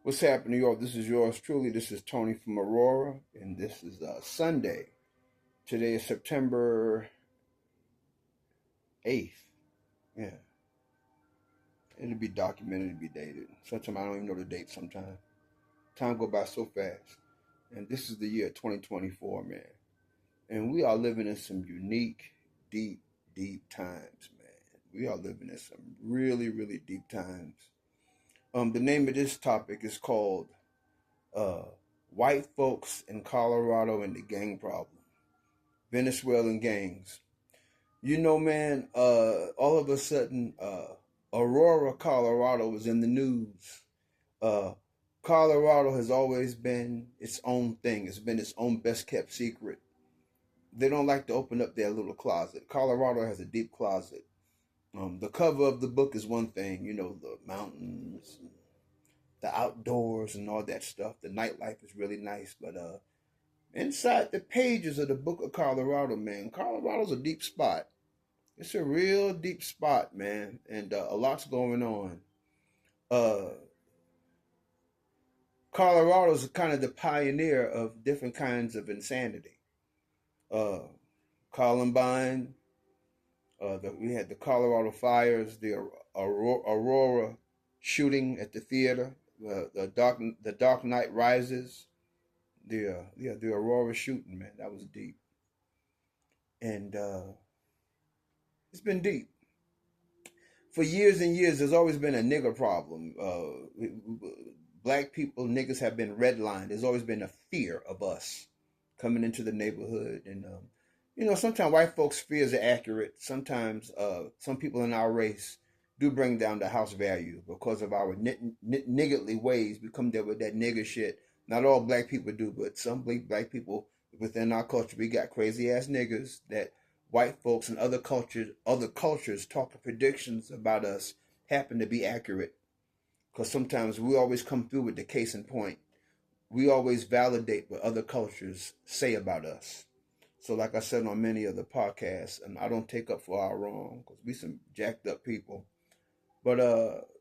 What's happening, y'all? This is yours truly. This is Tony from Aurora, and this is Sunday. Today is September 8th. Yeah, it'll be documented, it'll be dated. Sometimes I don't even know the date sometimes. Time go by so fast. And this is the year 2024, man. And we are living in some unique, deep, deep times, man. We are living in some really, really deep times. The name of this topic is called uh, White Folks in Colorado and the Gang Problem. Venezuelan gangs. You know, man, all of a sudden, Aurora, Colorado was in the news. Uh, Colorado has always been its own thing. It's been its own best kept secret. They don't like to open up their little closet. Colorado has a deep closet. The cover of the book is one thing, the mountains, the outdoors and all that stuff. The nightlife is really nice, but inside the pages of the Book of Colorado, man, Colorado's a deep spot. It's a real deep spot, man, and a lot's going on. Colorado's kind of the pioneer of different kinds of insanity. Columbine, we had the Colorado fires, the Aurora shooting at the theater, the Dark Knight Rises, the Aurora shooting, man, that was deep, and it's been deep for years and years. There's always been a nigger problem. Black people, niggas have been redlined. There's always been a fear of us coming into the neighborhood, and sometimes white folks' fears are accurate. Sometimes some people in our race do bring down the house value because of our niggardly ways. We come there with that nigger shit. Not all black people do, but some black people within our culture, we got crazy ass niggas that white folks and other cultures talk predictions about us happen to be accurate. Because sometimes we always come through with the case in point. We always validate what other cultures say about us. So like I said on many of the podcasts, and I don't take up for our wrong, because we some jacked up people. But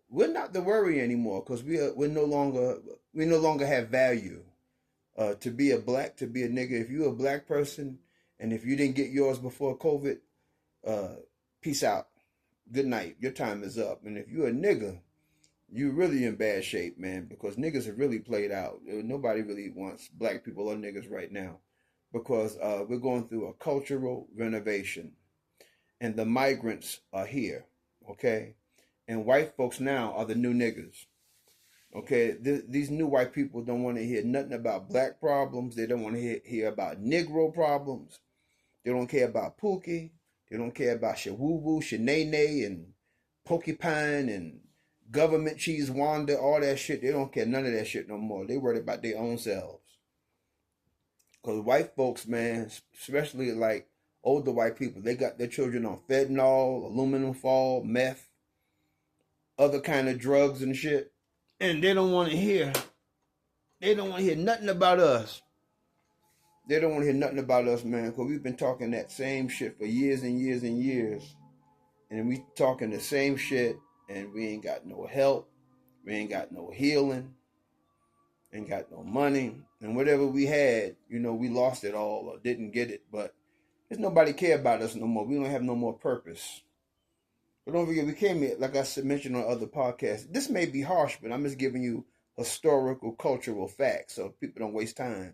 we're not the worry anymore, because we no longer have value. To be a nigga, if you're a black person, and if you didn't get yours before COVID, peace out. Good night. Your time is up. And if you're a nigga, you're really in bad shape, man, because niggas have really played out. Nobody really wants black people or niggas right now, because we're going through a cultural renovation, and the migrants are here, okay? And white folks now are the new niggas, okay? These new white people don't want to hear nothing about black problems. They don't want to hear about Negro problems. They don't care about Pookie. They don't care about Shawubu, Shanae, and Porcupine, and government cheese Wanda, all that shit. They don't care none of that shit no more. They worried about their own selves. Because white folks, man, especially like older white people, they got their children on fentanyl, aluminum foil, meth, other kind of drugs and shit. And they don't want to hear nothing about us. They don't want to hear nothing about us, man, because we've been talking that same shit for years and years and years. And we talking the same shit, and we ain't got no help. We ain't got no healing. Ain't got no money. And whatever we had, we lost it all or didn't get it. But there's nobody care about us no more. We don't have no more purpose. But don't forget, we came here, like I mentioned on other podcasts. This may be harsh, but I'm just giving you historical, cultural facts so people don't waste time.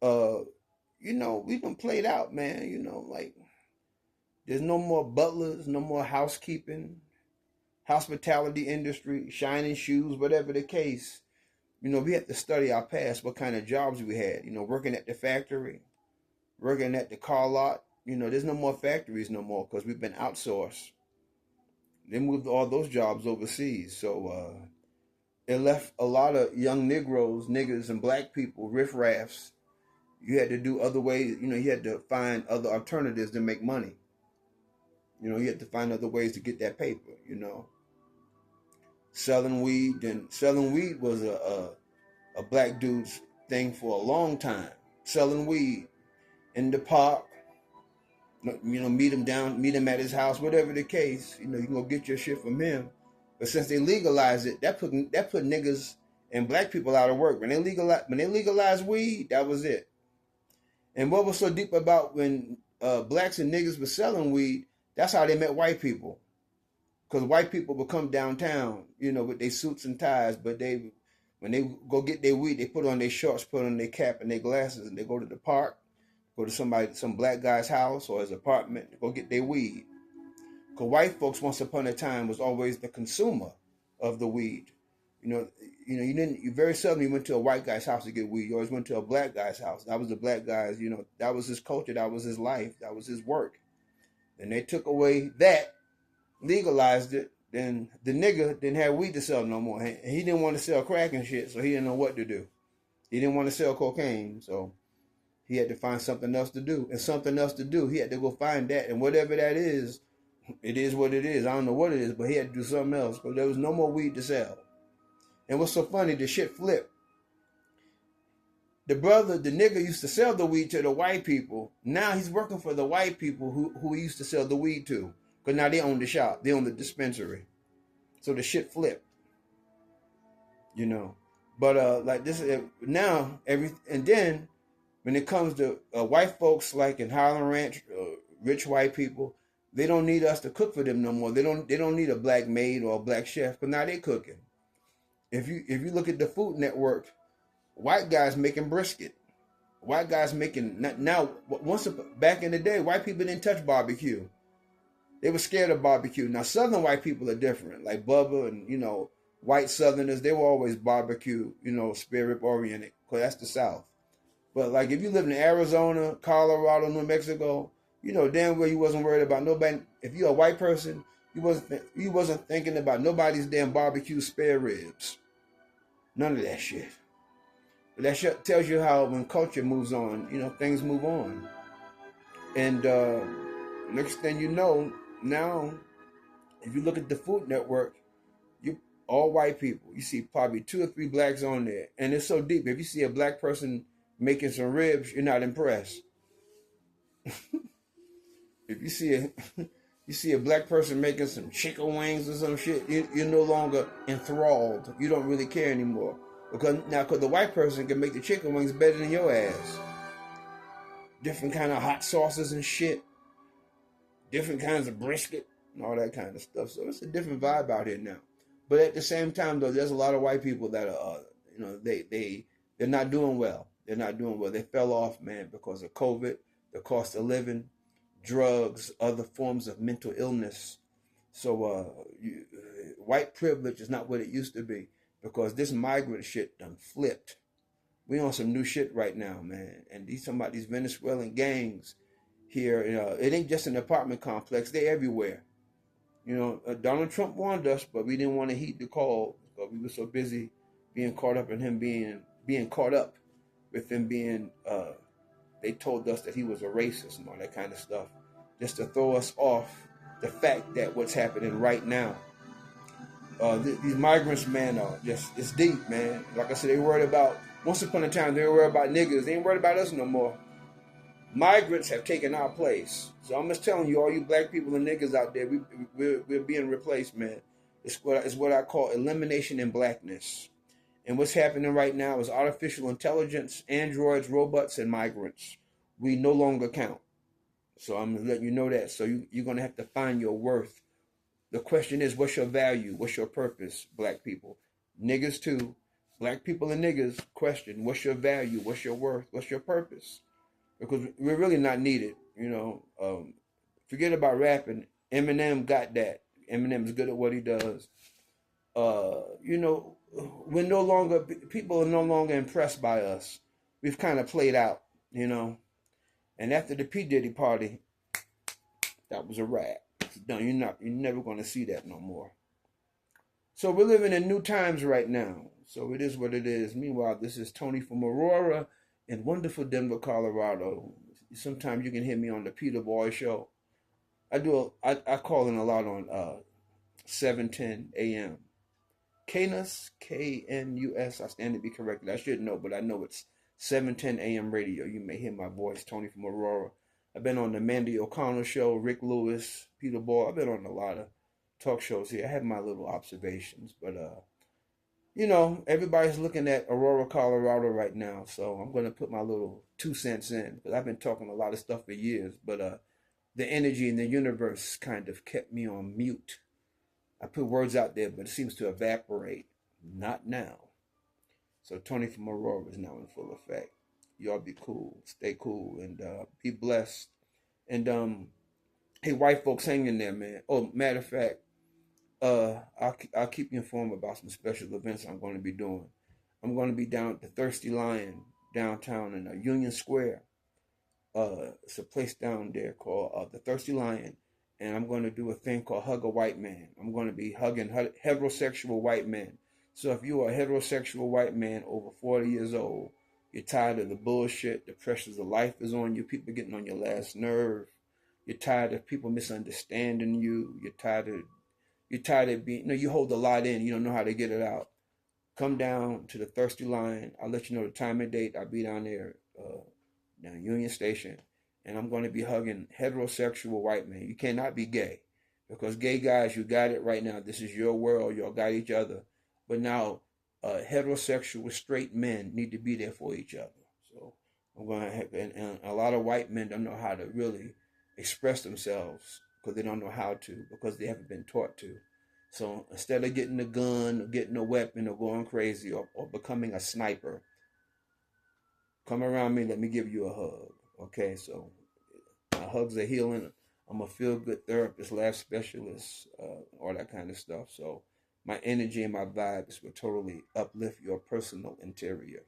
We done played out, man. Like, there's no more butlers, no more housekeeping, hospitality industry, shining shoes, whatever the case. We had to study our past, what kind of jobs we had. Working at the factory, working at the car lot. There's no more factories no more because we've been outsourced. They moved all those jobs overseas. So it left a lot of young niggers, and black people, riffraffs. You had to do other ways. You had to find other alternatives to make money. You had to find other ways to get that paper, Selling weed was a black dude's thing for a long time. Selling weed in the park, meet him at his house, whatever the case. You can go get your shit from him. But since they legalized it, that put niggas and black people out of work. When they legalized weed, that was it. And what was so deep about when blacks and niggas were selling weed, that's how they met white people. Because white people would come downtown, with their suits and ties, but when they go get their weed, they put on their shorts, put on their cap and their glasses, and they go to the park, go to some black guy's house or his apartment, to go get their weed. Because white folks, once upon a time, was always the consumer of the weed. You very seldom went to a white guy's house to get weed. You always went to a black guy's house. That was the black guy's, that was his culture, that was his life, that was his work. And they took away that, legalized it, then the nigga didn't have weed to sell no more. And he didn't want to sell crack and shit, so he didn't know what to do. He didn't want to sell cocaine, so he had to find something else to do. And something else to do, he had to go find that. And whatever that is, it is what it is. I don't know what it is, but he had to do something else because there was no more weed to sell. And what's so funny, the shit flipped. The nigga used to sell the weed to the white people. Now he's working for the white people who he used to sell the weed to. Because now they own the shop. They own the dispensary. So the shit flipped. But like this, now, and then when it comes to white folks like in Highland Ranch, rich white people, they don't need us to cook for them no more. They don't need a black maid or a black chef, because now they cooking. If you look at the Food Network, white guys making brisket. White guys making, now, back in the day, white people didn't touch barbecue. They were scared of barbecue. Now, Southern white people are different. Like Bubba and, white Southerners, they were always barbecue, spare rib oriented, because that's the South. But like if you live in Arizona, Colorado, New Mexico, damn well you wasn't worried about nobody. If you're a white person, you wasn't thinking about nobody's damn barbecue spare ribs. None of that shit. But that shit tells you how when culture moves on, things move on. And next thing you know, now, if you look at the Food Network, you all white people. You see probably 2 or 3 blacks on there. And it's so deep. If you see a black person making some ribs, you're not impressed. If you see a black person making some chicken wings or some shit, you're no longer enthralled. You don't really care anymore. Because the white person can make the chicken wings better than your ass. Different kind of hot sauces and shit. Different kinds of brisket and all that kind of stuff. So it's a different vibe out here now. But at the same time, though, there's a lot of white people that are, they're not doing well. They're not doing well. They fell off, man, because of COVID, the cost of living, drugs, other forms of mental illness. So white privilege is not what it used to be, because this migrant shit done flipped. We on some new shit right now, man. And talking about these Venezuelan gangs here, it ain't just an apartment complex. They're everywhere. Donald Trump warned us, but we didn't want to heed the call because we were so busy being caught up in him being caught up with him being, they told us that he was a racist and all that kind of stuff, just to throw us off the fact that what's happening right now. These migrants, man, it's deep, man. Like I said, they worried about, once upon a time, they were worried about niggas. They ain't worried about us no more. Migrants have taken our place. So I'm just telling you, all you black people and niggas out there, we're being replaced, man. It's what I call elimination in blackness. And what's happening right now is artificial intelligence, androids, robots, and migrants. We no longer count. So I'm letting you know that. So you're going to have to find your worth. The question is, what's your value? What's your purpose, black people? Niggas too. Black people and niggas question, what's your value? What's your worth? What's your purpose? Because we're really not needed, forget about rapping. Eminem got that. Eminem is good at what he does. We're no longer, people are no longer impressed by us. We've kind of played out, And after the P. Diddy party, that was a wrap. It's done. You're never going to see that no more. So we're living in new times right now. So it is what it is. Meanwhile, this is Tony from Aurora in wonderful Denver, Colorado. Sometimes you can hear me on the Peter Boy Show. I call in a lot on 710 a.m. KNUS, KNUS. I stand to be corrected. I should know, but I know it's 710 a.m. radio. You may hear my voice, Tony from Aurora. I've been on the Mandy O'Connell Show, Rick Lewis, Peter Boy. I've been on a lot of talk shows here. I have my little observations, but you know, everybody's looking at Aurora, Colorado right now, so I'm going to put my little 2 cents in because I've been talking a lot of stuff for years, but the energy in the universe kind of kept me on mute. I put words out there, but it seems to evaporate. Not now. So Tony from Aurora is now in full effect. Y'all be cool, stay cool, and be blessed. And hey, white folks, hang in there, man. Oh, matter of fact, I'll keep you informed about some special events I'm going to be doing. I'm going to be down at the Thirsty Lion downtown in Union Square. It's a place down there called the Thirsty Lion, and I'm going to do a thing called Hug a White Man. I'm going to be hugging heterosexual white men. So if you are a heterosexual white man over 40 years old, you're tired of the bullshit, the pressures of life is on you, people getting on your last nerve. You're tired of people misunderstanding you. You're tired of being, you hold a lot in, you don't know how to get it out. Come down to the Thirsty Lion. I'll let you know the time and date. I'll be down there. Down Union Station, and I'm going to be hugging heterosexual white men. You cannot be gay, because gay guys, you got it right now. This is your world. Y'all got each other, but now heterosexual straight men need to be there for each other. So I'm going to have, and a lot of white men don't know how to really express themselves because they don't know how to, because they haven't been taught to. So instead of getting a gun, or getting a weapon, or going crazy, or becoming a sniper, come around me, let me give you a hug. Okay, so my hugs are healing. I'm a feel-good therapist, laugh specialist, all that kind of stuff. So my energy and my vibes will totally uplift your personal interior.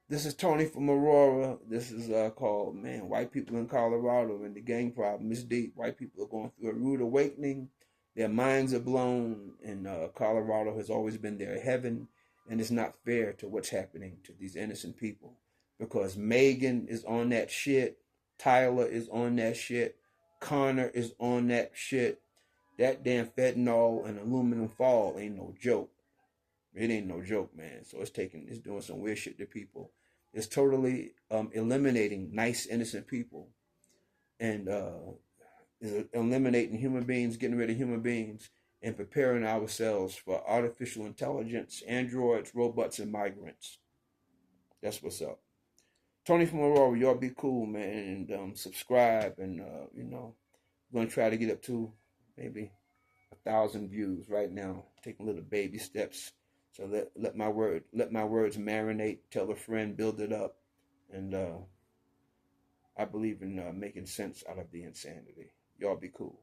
This is Tony from Aurora. This is called, man, White People in Colorado, and the gang problem is deep. White people are going through a rude awakening. Their minds are blown, and Colorado has always been their heaven, and it's not fair to what's happening to these innocent people, because Megan is on that shit, Tyler is on that shit, Connor is on that shit. That damn fentanyl and aluminum foil ain't no joke. It ain't no joke, man. So it's doing some weird shit to people. It's totally eliminating nice, innocent people, and is eliminating human beings, getting rid of human beings, and preparing ourselves for artificial intelligence, androids, robots, and migrants. That's what's up. Tony from Aurora, y'all be cool, man, and subscribe, and I'm gonna try to get up to maybe 1,000 views right now, taking little baby steps. So let my words marinate. Tell a friend, build it up, and I believe in making sense out of the insanity. Y'all be cool.